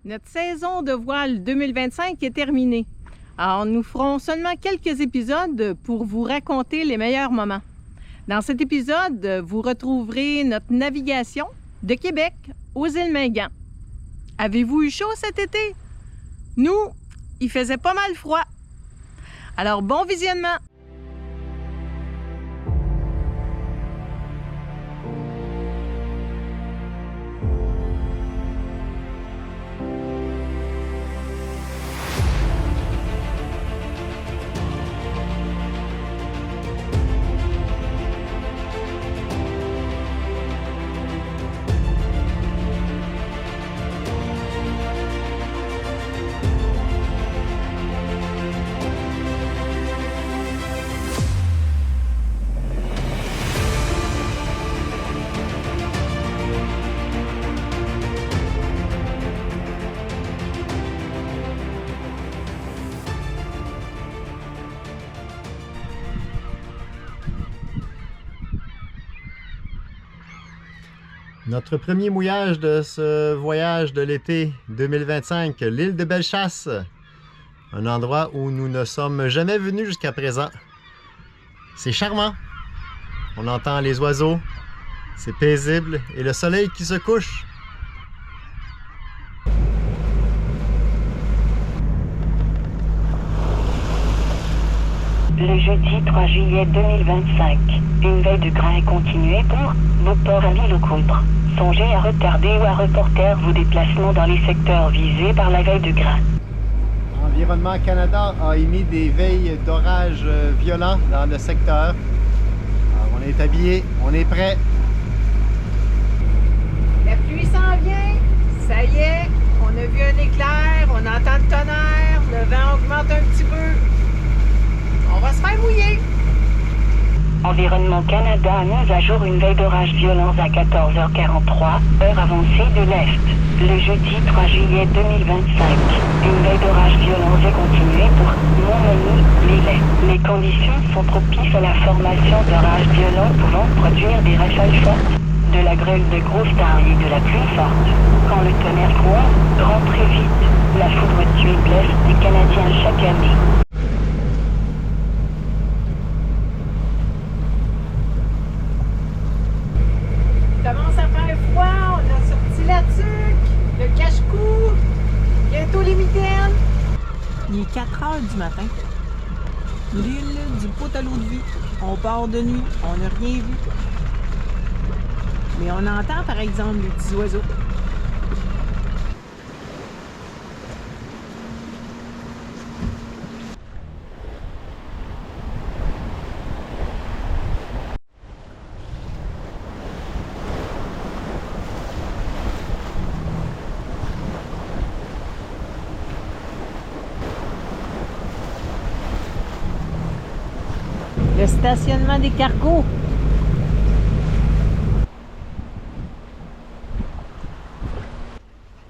Notre saison de voile 2025 est terminée. Alors, nous ferons seulement quelques épisodes pour vous raconter les meilleurs moments. Dans cet épisode, vous retrouverez notre navigation de Québec aux îles Mingan. Avez-vous eu chaud cet été? Nous, il faisait pas mal froid. Alors, bon visionnement! Notre premier mouillage de ce voyage de l'été 2025, l'île de Bellechasse, un endroit où nous ne sommes jamais venus jusqu'à présent. C'est charmant, on entend les oiseaux, c'est paisible et le soleil qui se couche. Le jeudi 3 juillet 2025, une veille de grain est continuée pour vos ports à l'île aux coudres. Songez à retarder ou à reporter vos déplacements dans les secteurs visés par la veille de grain. Environnement Canada a émis des veilles d'orage violents dans le secteur. Alors, on est habillés, on est prêts. La pluie s'en vient, ça y est, on a vu un éclair, on entend le tonnerre, le vent augmente un petit peu. On va se faire mouiller. Environnement Canada a mis à jour une veille d'orage violent à 14h43, heure avancée de l'Est. Le jeudi 3 juillet 2025, une veille d'orage violent est continuée pour Montmagny-Lillet. Les conditions sont propices à la formation d'orages violents pouvant produire des rafales fortes, de la grêle de grosses tailles et de la pluie forte. Quand le tonnerre gronde, rentrez vite. La foudre tue et blesse des Canadiens chaque année. Commence à faire froid, on a sorti la tuque, le cache-cou, bientôt les mitaines. Il est 4 heures du matin. L'île du pot à l'eau de vie. On part de nuit, on n'a rien vu. Mais on entend par exemple les petits oiseaux. Le stationnement des cargos.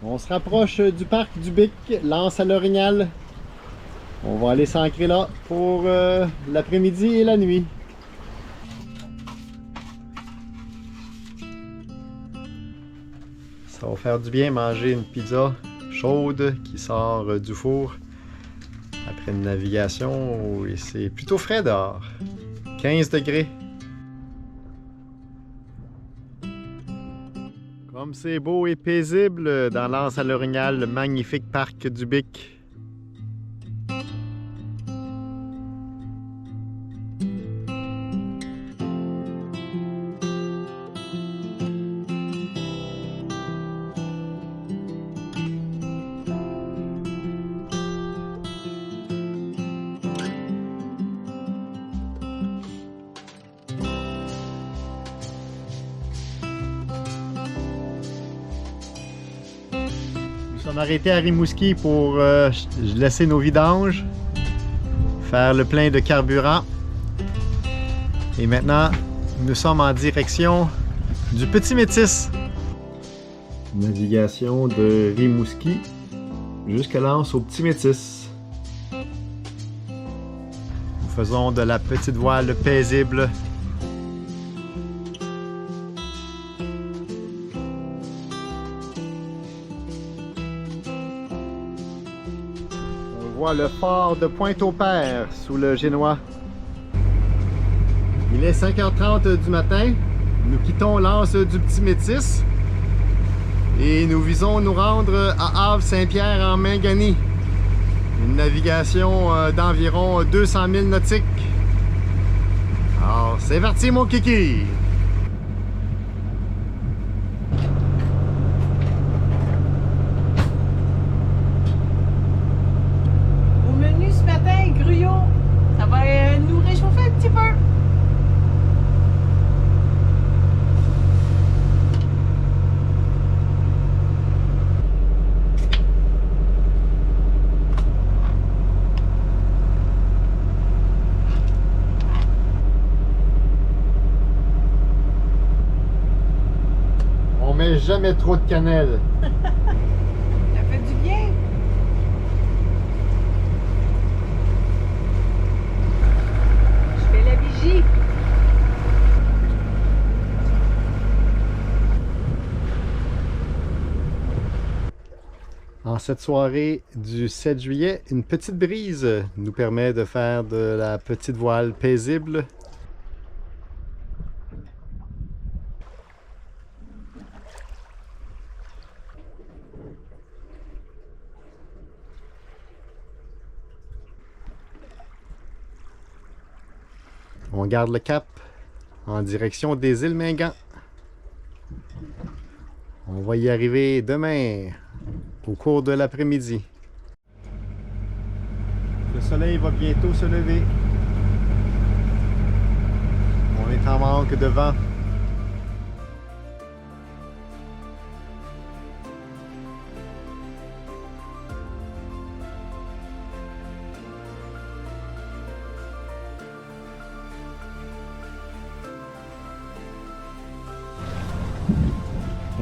On se rapproche du parc du Bic, l'Anse à l'Orignal. On va aller s'ancrer là pour l'après-midi et la nuit. Ça va faire du bien manger une pizza chaude qui sort du four après une navigation où c'est plutôt frais dehors. 15 degrés. Comme c'est beau et paisible dans l'Anse à l'Orignal, le magnifique parc du Bic. Nous sommes arrêtés à Rimouski pour laisser nos vidanges, faire le plein de carburant. Et maintenant, nous sommes en direction du Petit Métis. Navigation de Rimouski jusqu'à l'Anse au Petit Métis. Nous faisons de la petite voile paisible. voit le fort de Pointe-au-Père sous le Génois. Il est 5h30 du matin. Nous quittons l'anse du Petit Métis et nous visons nous rendre à Havre-Saint-Pierre en Mingani. Une navigation d'environ 200 000 nautiques. Alors, c'est parti mon kiki! Au menu ce matin, gruyot. Ça va nous réchauffer un petit peu. On met jamais trop de cannelle. Ça fait du bien. Je fais la vigie. En cette soirée du 7 juillet, une petite brise nous permet de faire de la petite voile paisible. On garde le cap en direction des îles Mingan. On va y arriver demain au cours de l'après-midi. Le soleil va bientôt se lever. On est en manque de vent.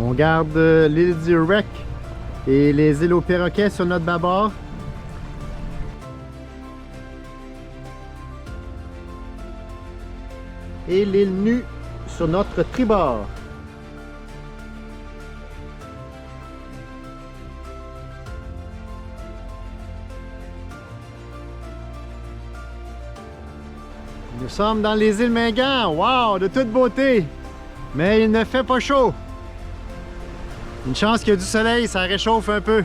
On garde l'île du Wreck et les îles aux perroquets sur notre bâbord. Et l'île nue sur notre tribord. Nous sommes dans les îles Mingan. Wow, de toute beauté! Mais il ne fait pas chaud. Une chance qu'il y a du soleil, ça réchauffe un peu.